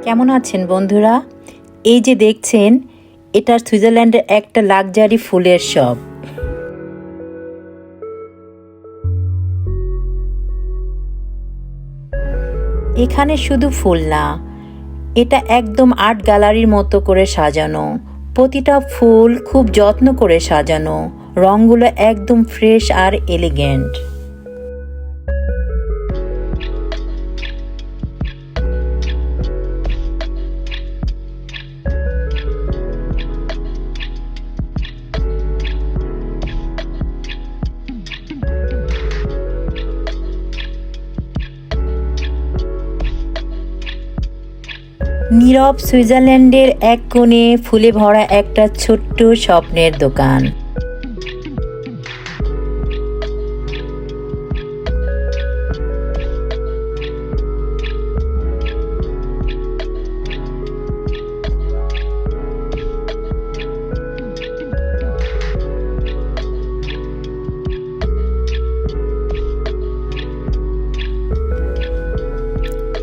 কেমন আছেন বন্ধুরা? এই যে দেখছেন, এটা সুইজারল্যান্ডের একটা লাক্সারি ফুলের শপ। এখানে শুধু ফুল না, এটা একদম আর্ট গ্যালারির মতো করে সাজানো। প্রতিটা ফুল খুব যত্ন করে সাজানো, রঙগুলো একদম ফ্রেশ আর এলিগেন্ট। নীরব সুইজারল্যান্ডের এক কোণে ফুলে ভরা একটা ছোট্ট স্বপ্নের দোকান।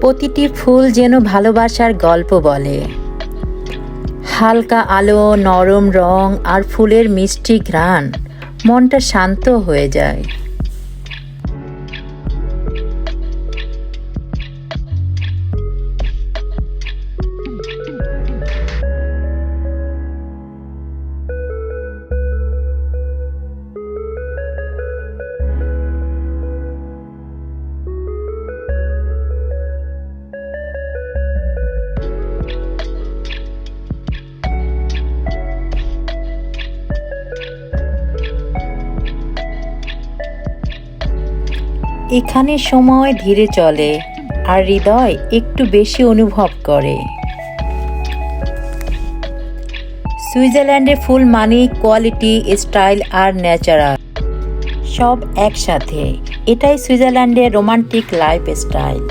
প্রতিটি ফুল যেন ভালোবাসার গল্প বলে। হালকা আলো, নরম রং আর ফুলের মিষ্টি ঘ্রাণ মনটা শান্ত হয়ে যায়। এখানে সময় ধীরে চলে আর হৃদয় একটু বেশি অনুভব করে। সুইজারল্যান্ডের ফুল মানে কোয়ালিটি, স্টাইল আর ন্যাচারাল সব একসাথে। এটাই সুইজারল্যান্ডের রোমান্টিক লাইফস্টাইল।